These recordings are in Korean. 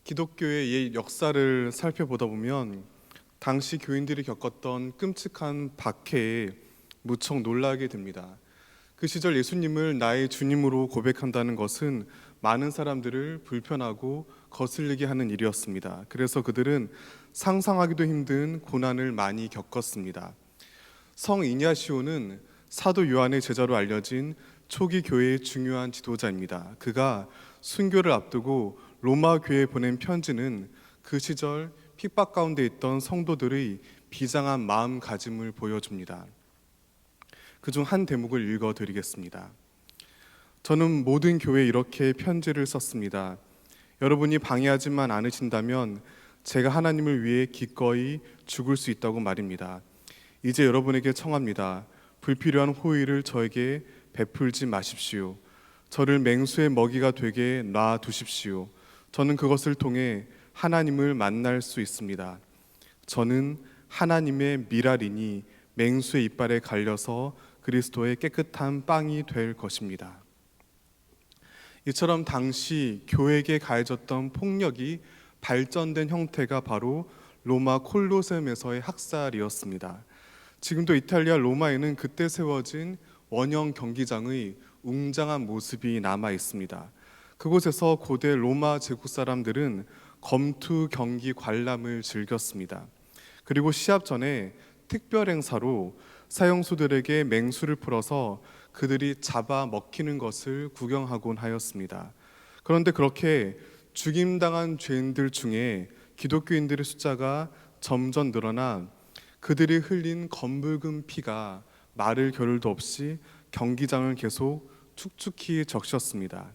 기독교의 옛 역사를 살펴보다 보면 당시 교인들이 겪었던 끔찍한 박해에 무척 놀라게 됩니다. 그 시절 예수님을 나의 주님으로 고백한다는 것은 많은 사람들을 불편하고 거슬리게 하는 일이었습니다. 그래서 그들은 상상하기도 힘든 고난을 많이 겪었습니다. 성 이냐시오는 사도 요한의 제자로 알려진 초기 교회의 중요한 지도자입니다. 그가 순교를 앞두고 로마 교회에 보낸 편지는 그 시절 핍박 가운데 있던 성도들의 비장한 마음가짐을 보여줍니다. 그중 한 대목을 읽어드리겠습니다. 저는 모든 교회에 이렇게 편지를 썼습니다. 여러분이 방해하지만 않으신다면 제가 하나님을 위해 기꺼이 죽을 수 있다고 말입니다. 이제 여러분에게 청합니다. 불필요한 호의를 저에게 베풀지 마십시오. 저를 맹수의 먹이가 되게 놔두십시오. 저는 그것을 통해 하나님을 만날 수 있습니다. 저는 하나님의 미랄이니 맹수의 이빨에 갈려서 그리스도의 깨끗한 빵이 될 것입니다. 이처럼 당시 교회에게 가해졌던 폭력이 발전된 형태가 바로 로마 콜로세움에서의 학살이었습니다. 지금도 이탈리아 로마에는 그때 세워진 원형 경기장의 웅장한 모습이 남아 있습니다. 그곳에서 고대 로마 제국 사람들은 검투 경기 관람을 즐겼습니다. 그리고 시합 전에 특별 행사로 사형수들에게 맹수를 풀어서 그들이 잡아 먹히는 것을 구경하곤 하였습니다. 그런데 그렇게 죽임당한 죄인들 중에 기독교인들의 숫자가 점점 늘어나 그들이 흘린 검붉은 피가 마를 겨를도 없이 경기장을 계속 축축히 적셨습니다.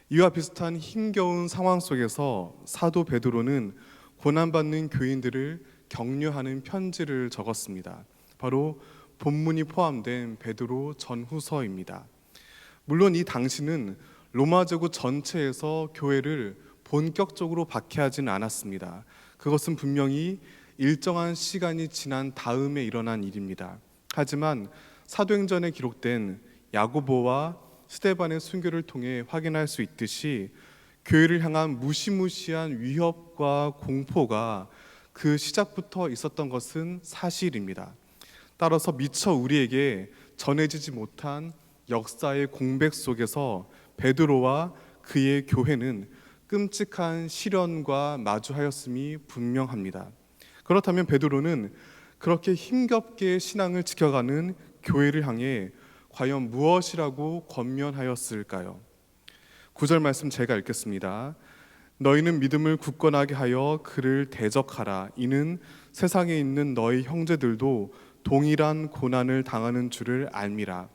이와 비슷한 힘겨운 상황 속에서 사도 베드로는 고난받는 교인들을 격려하는 편지를 적었습니다. 바로 본문이 포함된 베드로 전후서입니다. 물론 이 당시는 로마 제국 전체에서 교회를 본격적으로 박해하지는 않았습니다. 그것은 분명히 일정한 시간이 지난 다음에 일어난 일입니다. 하지만 사도행전에 기록된 야고보와 스데반의 순교를 통해 확인할 수 있듯이 교회를 향한 무시무시한 위협과 공포가 그 시작부터 있었던 것은 사실입니다. 따라서 미처 우리에게 전해지지 못한 역사의 공백 속에서 베드로와 그의 교회는 끔찍한 시련과 마주하였음이 분명합니다. 그렇다면 베드로는 그렇게 힘겹게 신앙을 지켜가는 교회를 향해 과연 무엇이라고 권면하였을까요? 9절 말씀 제가 읽겠습니다. 너희는 믿음을 굳건하게 하여 그를 대적하라. 이는 세상에 있는 너희 형제들도 동일한 고난을 당하는 줄을 알미라.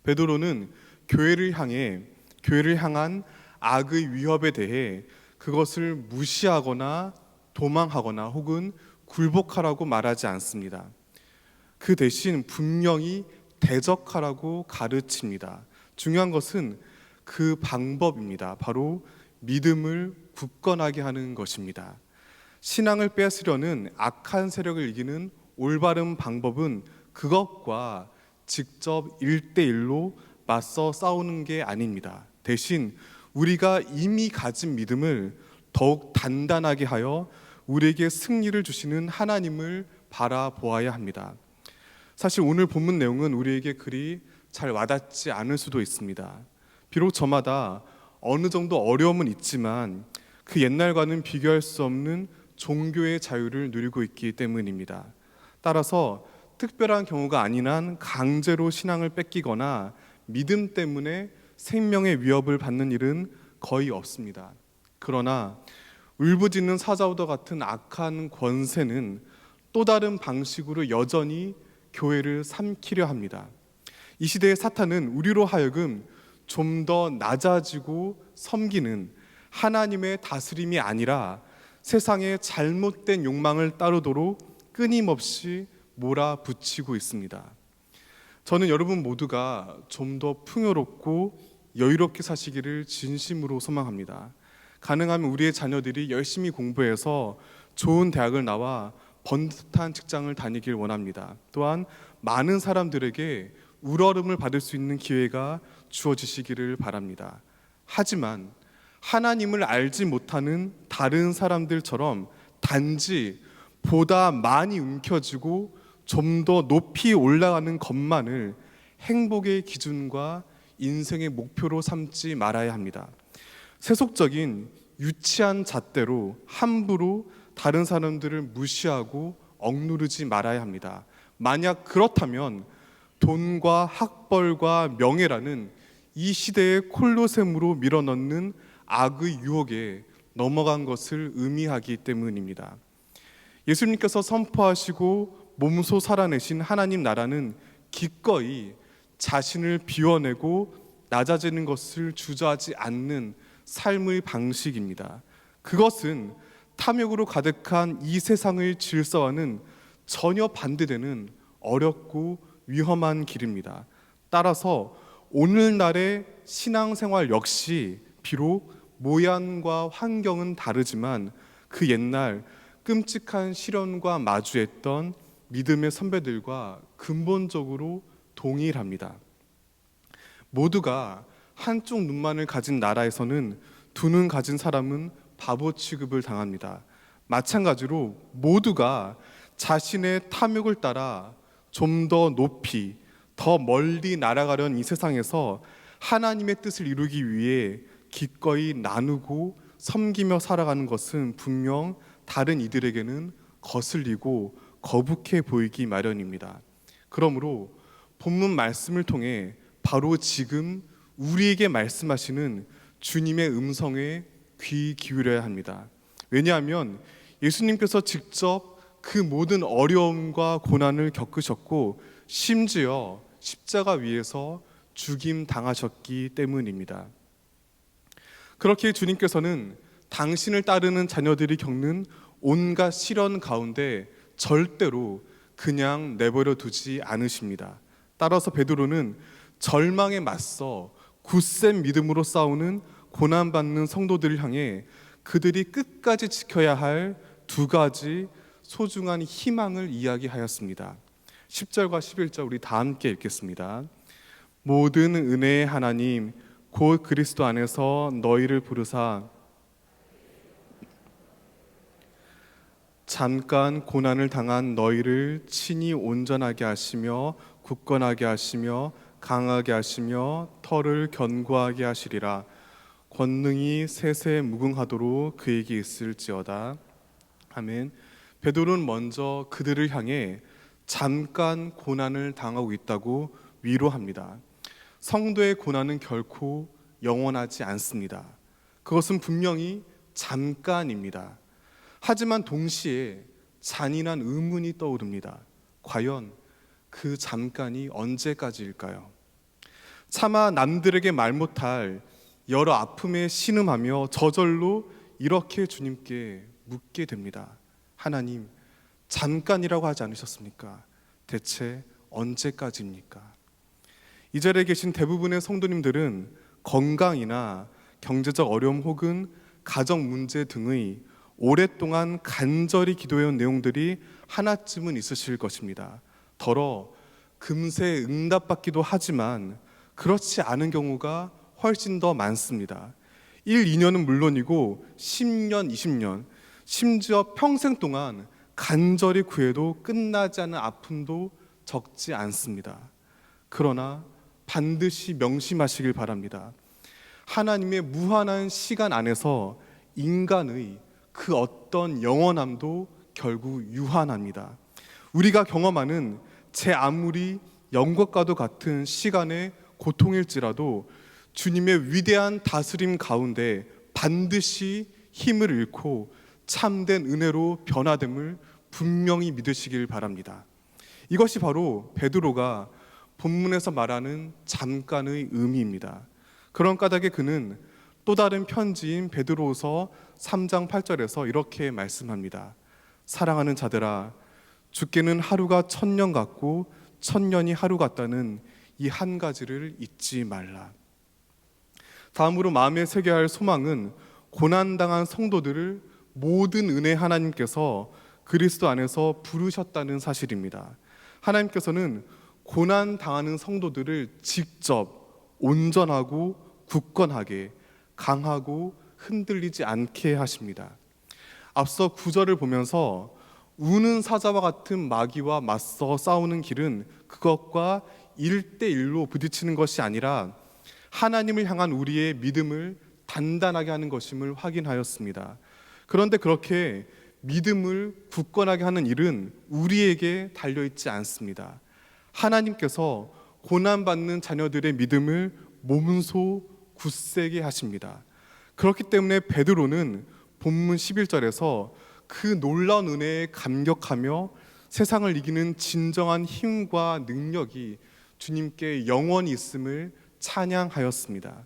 베드로는 교회를 향한 악의 위협에 대해 그것을 무시하거나 도망하거나 혹은 굴복하라고 말하지 않습니다. 그 대신 분명히 대적하라고 가르칩니다. 중요한 것은 그 방법입니다. 바로 믿음을 굳건하게 하는 것입니다. 신앙을 뺏으려는 악한 세력을 이기는 올바른 방법은 그것과 직접 1대1로 맞서 싸우는 게 아닙니다. 대신 우리가 이미 가진 믿음을 더욱 단단하게 하여 우리에게 승리를 주시는 하나님을 바라보아야 합니다. 사실 오늘 본문 내용은 우리에게 그리 잘 와닿지 않을 수도 있습니다. 비록 저마다 어느 정도 어려움은 있지만 그 옛날과는 비교할 수 없는 종교의 자유를 누리고 있기 때문입니다. 따라서 특별한 경우가 아닌 한 강제로 신앙을 뺏기거나 믿음 때문에 생명의 위협을 받는 일은 거의 없습니다. 그러나 울부짖는 사자오더 같은 악한 권세는 또 다른 방식으로 여전히 교회를 삼키려 합니다. 이 시대의 사탄은 우리로 하여금 좀 더 낮아지고 섬기는 하나님의 다스림이 아니라 세상의 잘못된 욕망을 따르도록 끊임없이 몰아붙이고 있습니다. 저는 여러분 모두가 좀 더 풍요롭고 여유롭게 사시기를 진심으로 소망합니다. 가능하면 우리의 자녀들이 열심히 공부해서 좋은 대학을 나와 번듯한 직장을 다니길 원합니다. 또한 많은 사람들에게 우러름을 받을 수 있는 기회가 주어지시기를 바랍니다. 하지만 하나님을 알지 못하는 다른 사람들처럼 단지 보다 많이 움켜쥐고 좀 더 높이 올라가는 것만을 행복의 기준과 인생의 목표로 삼지 말아야 합니다. 세속적인 유치한 잣대로 함부로 다른 사람들을 무시하고 억누르지 말아야 합니다. 만약 그렇다면 돈과 학벌과 명예라는 이 시대의 콜로셈으로 밀어넣는 악의 유혹에 넘어간 것을 의미하기 때문입니다. 예수님께서 선포하시고 몸소 살아내신 하나님 나라는 기꺼이 자신을 비워내고 낮아지는 것을 주저하지 않는 삶의 방식입니다. 그것은 탐욕으로 가득한 이 세상의 질서와는 전혀 반대되는 어렵고 위험한 길입니다. 따라서 오늘날의 신앙생활 역시 비록 모양과 환경은 다르지만 그 옛날 끔찍한 시련과 마주했던 믿음의 선배들과 근본적으로 동일합니다. 모두가 한쪽 눈만을 가진 나라에서는 두 눈 가진 사람은 바보 취급을 당합니다. 마찬가지로 모두가 자신의 탐욕을 따라 좀 더 높이, 더 멀리 날아가려는 이 세상에서 하나님의 뜻을 이루기 위해 기꺼이 나누고 섬기며 살아가는 것은 분명 다른 이들에게는 거슬리고 거북해 보이기 마련입니다. 그러므로 본문 말씀을 통해 바로 지금 우리에게 말씀하시는 주님의 음성에 귀 기울여야 합니다. 왜냐하면 예수님께서 직접 그 모든 어려움과 고난을 겪으셨고 심지어 십자가 위에서 죽임 당하셨기 때문입니다. 그렇게 주님께서는 당신을 따르는 자녀들이 겪는 온갖 시련 가운데 절대로 그냥 내버려 두지 않으십니다. 따라서 베드로는 절망에 맞서 굳센 믿음으로 싸우는 고난받는 성도들을 향해 그들이 끝까지 지켜야 할 두 가지 소중한 희망을 이야기하였습니다. 10절과 11절 우리 다 함께 읽겠습니다. 모든 은혜의 하나님 곧 그리스도 안에서 너희를 부르사 잠깐 고난을 당한 너희를 친히 온전하게 하시며 굳건하게 하시며 강하게 하시며 터를 견고하게 하시리라. 권능이 세세 무궁하도록 그에게 있을지어다. 아멘. 베드로는 먼저 그들을 향해 잠깐 고난을 당하고 있다고 위로합니다. 성도의 고난은 결코 영원하지 않습니다. 그것은 분명히 잠깐입니다. 하지만 동시에 잔인한 의문이 떠오릅니다. 과연 그 잠깐이 언제까지일까요? 차마 남들에게 말 못할 여러 아픔에 신음하며 저절로 이렇게 주님께 묻게 됩니다. 하나님, 잠깐이라고 하지 않으셨습니까? 대체 언제까지입니까? 이 자리에 계신 대부분의 성도님들은 건강이나 경제적 어려움 혹은 가정 문제 등의 오랫동안 간절히 기도해온 내용들이 하나쯤은 있으실 것입니다. 더러 금세 응답받기도 하지만 그렇지 않은 경우가 훨씬 더 많습니다. 1, 2년은 물론이고 10년, 20년, 심지어 평생 동안 간절히 구해도 끝나지 않은 아픔도 적지 않습니다. 그러나 반드시 명심하시길 바랍니다. 하나님의 무한한 시간 안에서 인간의 그 어떤 영원함도 결국 유한합니다. 우리가 경험하는 제 아무리 영것과도 같은 시간의 고통일지라도 주님의 위대한 다스림 가운데 반드시 힘을 잃고 참된 은혜로 변화됨을 분명히 믿으시길 바랍니다. 이것이 바로 베드로가 본문에서 말하는 잠깐의 의미입니다. 그런 까닭에 그는 또 다른 편지인 베드로후서 3장 8절에서 이렇게 말씀합니다. 사랑하는 자들아, 주께는 하루가 1000년 같고 1000년이 하루 같다는 이 한 가지를 잊지 말라. 다음으로 마음에 새겨야 할 소망은 고난당한 성도들을 모든 은혜 하나님께서 그리스도 안에서 부르셨다는 사실입니다. 하나님께서는 고난당하는 성도들을 직접 온전하고 굳건하게 강하고 흔들리지 않게 하십니다. 앞서 9절을 보면서 우는 사자와 같은 마귀와 맞서 싸우는 길은 그것과 1대1로 부딪히는 것이 아니라 하나님을 향한 우리의 믿음을 단단하게 하는 것임을 확인하였습니다. 그런데 그렇게 믿음을 굳건하게 하는 일은 우리에게 달려있지 않습니다. 하나님께서 고난받는 자녀들의 믿음을 몸소 굳세게 하십니다. 그렇기 때문에 베드로는 본문 11절에서 그 놀라운 은혜에 감격하며 세상을 이기는 진정한 힘과 능력이 주님께 영원히 있음을 찬양하였습니다.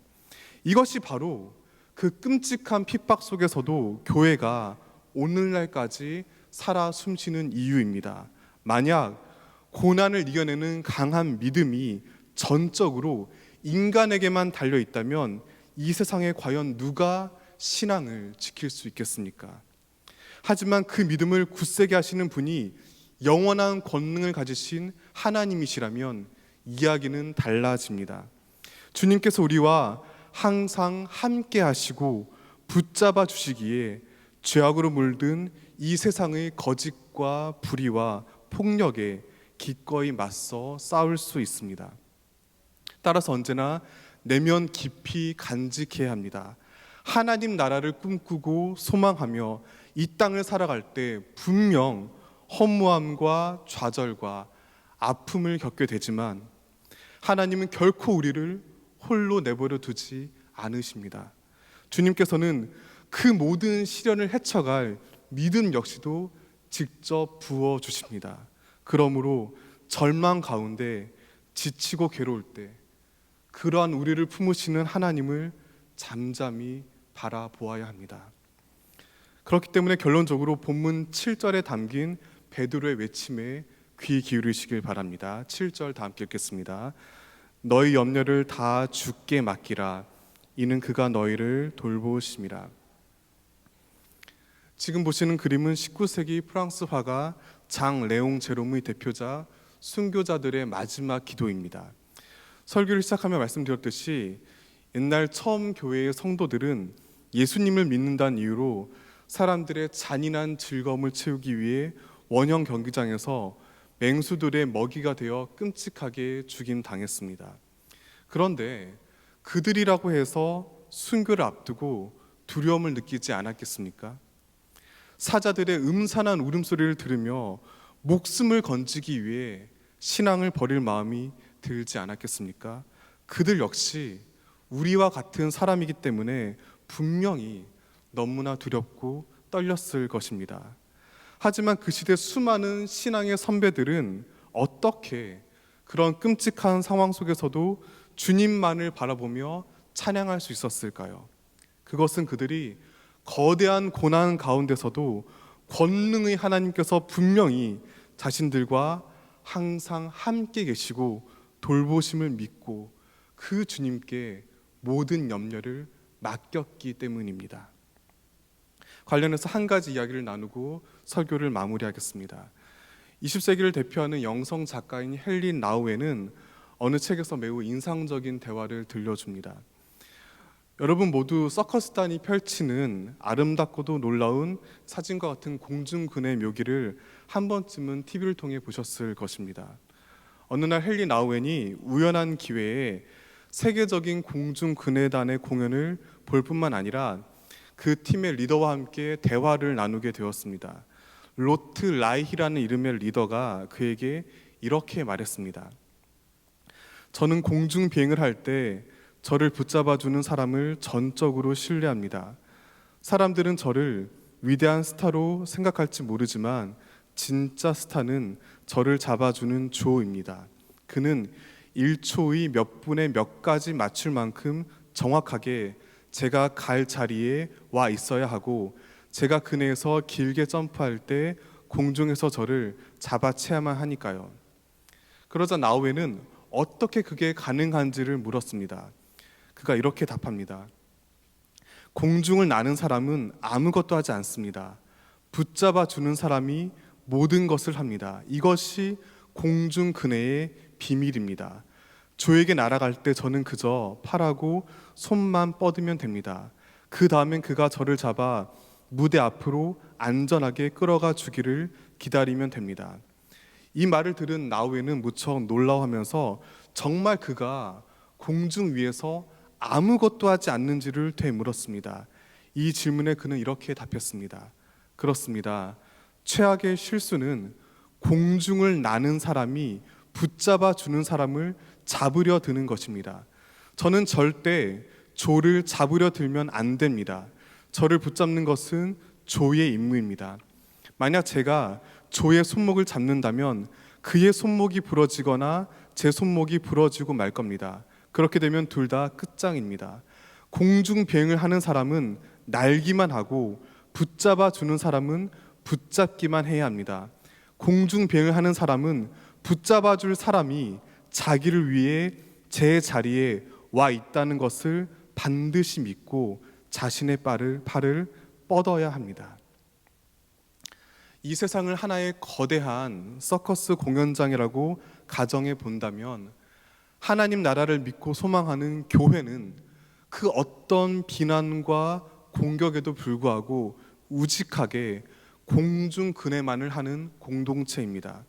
이것이 바로 그 끔찍한 핍박 속에서도 교회가 오늘날까지 살아 숨쉬는 이유입니다. 만약 고난을 이겨내는 강한 믿음이 전적으로 인간에게만 달려 있다면 이 세상에 과연 누가 신앙을 지킬 수 있겠습니까? 하지만 그 믿음을 굳세게 하시는 분이 영원한 권능을 가지신 하나님이시라면 이야기는 달라집니다. 주님께서 우리와 항상 함께 하시고 붙잡아 주시기에 죄악으로 물든 이 세상의 거짓과 불의와 폭력에 기꺼이 맞서 싸울 수 있습니다. 따라서 언제나 내면 깊이 간직해야 합니다. 하나님 나라를 꿈꾸고 소망하며 이 땅을 살아갈 때 분명 허무함과 좌절과 아픔을 겪게 되지만 하나님은 결코 우리를 홀로 내버려 두지 않으십니다. 주님께서는 그 모든 시련을 헤쳐갈 믿음 역시도 직접 부어주십니다. 그러므로 절망 가운데 지치고 괴로울 때 그러한 우리를 품으시는 하나님을 잠잠히 바라보아야 합니다. 그렇기 때문에 결론적으로 본문 7절에 담긴 베드로의 외침에 귀 기울이시길 바랍니다. 7절 다 함께 읽겠습니다. 너희 염려를 다 주께 맡기라. 이는 그가 너희를 돌보심이라. 지금 보시는 그림은 19세기 프랑스 화가 장 레옹 제롬의 대표자 순교자들의 마지막 기도입니다. 설교를 시작하며 말씀드렸듯이 옛날 처음 교회의 성도들은 예수님을 믿는다는 이유로 사람들의 잔인한 즐거움을 채우기 위해 원형 경기장에서 맹수들의 먹이가 되어 끔찍하게 죽임당했습니다. 그런데 그들이라고 해서 순교를 앞두고 두려움을 느끼지 않았겠습니까? 사자들의 음산한 울음소리를 들으며 목숨을 건지기 위해 신앙을 버릴 마음이 들지 않았겠습니까? 그들 역시 우리와 같은 사람이기 때문에 분명히 너무나 두렵고 떨렸을 것입니다. 하지만 그 시대 수많은 신앙의 선배들은 어떻게 그런 끔찍한 상황 속에서도 주님만을 바라보며 찬양할 수 있었을까요? 그것은 그들이 거대한 고난 가운데서도 권능의 하나님께서 분명히 자신들과 항상 함께 계시고 돌보심을 믿고 그 주님께 모든 염려를 맡겼기 때문입니다. 관련해서 한 가지 이야기를 나누고 설교를 마무리하겠습니다. 20세기를 대표하는 영성 작가인 헬린 라우에는 어느 책에서 매우 인상적인 대화를 들려줍니다. 여러분 모두 서커스단이 펼치는 아름답고도 놀라운 사진과 같은 공중근의 묘기를 한 번쯤은 TV를 통해 보셨을 것입니다. 어느 날 헨리 나우엔이 우연한 기회에 세계적인 공중근해단의 공연을 볼 뿐만 아니라 그 팀의 리더와 함께 대화를 나누게 되었습니다. 로트 라이히라는 이름의 리더가 그에게 이렇게 말했습니다. 저는 공중 비행을 할 때 저를 붙잡아주는 사람을 전적으로 신뢰합니다. 사람들은 저를 위대한 스타로 생각할지 모르지만 진짜 스타는 저를 잡아주는 조입니다. 그는 1초의 몇 분에 몇 가지 맞출 만큼 정확하게 제가 갈 자리에 와 있어야 하고 제가 그네에서 길게 점프할 때 공중에서 저를 잡아채야만 하니까요. 그러자 나우에는 어떻게 그게 가능한지를 물었습니다. 그가 이렇게 답합니다. 공중을 나는 사람은 아무것도 하지 않습니다. 붙잡아 주는 사람이 모든 것을 합니다. 이것이 공중 근해의 비밀입니다. 조에게 날아갈 때 저는 그저 팔하고 손만 뻗으면 됩니다. 그 다음엔 그가 저를 잡아 무대 앞으로 안전하게 끌어가 주기를 기다리면 됩니다. 이 말을 들은 나우에는 무척 놀라워하면서 정말 그가 공중 위에서 아무것도 하지 않는지를 되물었습니다. 이 질문에 그는 이렇게 답했습니다. 그렇습니다. 최악의 실수는 공중을 나는 사람이 붙잡아 주는 사람을 잡으려 드는 것입니다. 저는 절대 조를 잡으려 들면 안 됩니다. 저를 붙잡는 것은 조의 임무입니다. 만약 제가 조의 손목을 잡는다면 그의 손목이 부러지거나 제 손목이 부러지고 말 겁니다. 그렇게 되면 둘 다 끝장입니다. 공중 비행을 하는 사람은 날기만 하고 붙잡아 주는 사람은 붙잡기만 해야 합니다. 공중 비행을 하는 사람은 붙잡아 줄 사람이 자기를 위해 제 자리에 와 있다는 것을 반드시 믿고 자신의 팔을 뻗어야 합니다. 이 세상을 하나의 거대한 서커스 공연장이라고 가정해 본다면 하나님 나라를 믿고 소망하는 교회는 그 어떤 비난과 공격에도 불구하고 우직하게 공중 근해만을 하는 공동체입니다.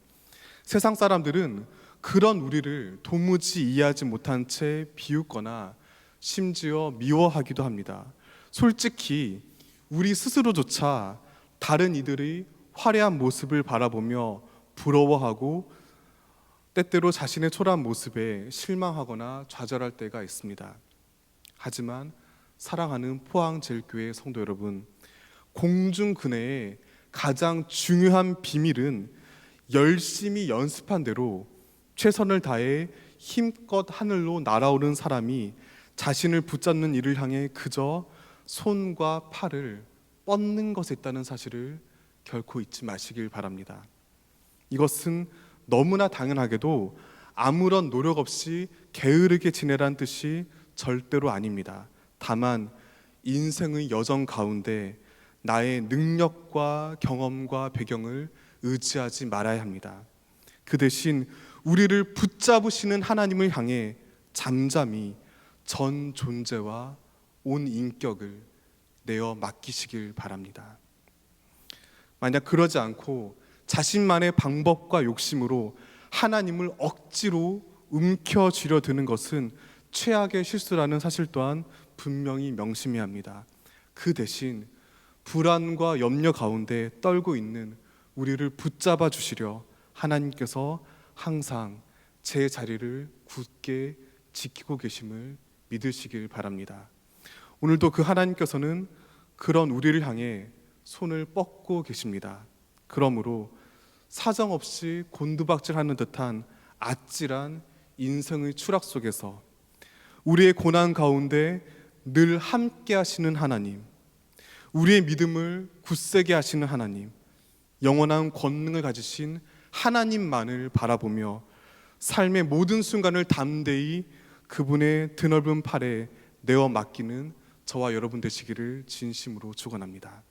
세상 사람들은 그런 우리를 도무지 이해하지 못한 채 비웃거나 심지어 미워하기도 합니다. 솔직히 우리 스스로조차 다른 이들의 화려한 모습을 바라보며 부러워하고 때때로 자신의 초라한 모습에 실망하거나 좌절할 때가 있습니다. 하지만 사랑하는 포항제일교회 성도 여러분, 공중 근해의 가장 중요한 비밀은 열심히 연습한 대로 최선을 다해 힘껏 하늘로 날아오른 사람이 자신을 붙잡는 일을 향해 그저 손과 팔을 뻗는 것에 있다는 사실을 결코 잊지 마시길 바랍니다. 이것은 너무나 당연하게도 아무런 노력 없이 게으르게 지내란 뜻이 절대로 아닙니다. 다만 인생의 여정 가운데 나의 능력과 경험과 배경을 의지하지 말아야 합니다. 그 대신 우리를 붙잡으시는 하나님을 향해 잠잠히 전 존재와 온 인격을 내어 맡기시길 바랍니다. 만약 그러지 않고 자신만의 방법과 욕심으로 하나님을 억지로 움켜쥐려 드는 것은 최악의 실수라는 사실 또한 분명히 명심해야 합니다. 그 대신 불안과 염려 가운데 떨고 있는 우리를 붙잡아 주시려 하나님께서 항상 제 자리를 굳게 지키고 계심을 믿으시길 바랍니다. 오늘도 그 하나님께서는 그런 우리를 향해 손을 뻗고 계십니다. 그러므로 사정없이 곤두박질하는 듯한 아찔한 인생의 추락 속에서 우리의 고난 가운데 늘 함께 하시는 하나님, 우리의 믿음을 굳세게 하시는 하나님, 영원한 권능을 가지신 하나님만을 바라보며 삶의 모든 순간을 담대히 그분의 드넓은 팔에 내어 맡기는 저와 여러분 되시기를 진심으로 축원합니다.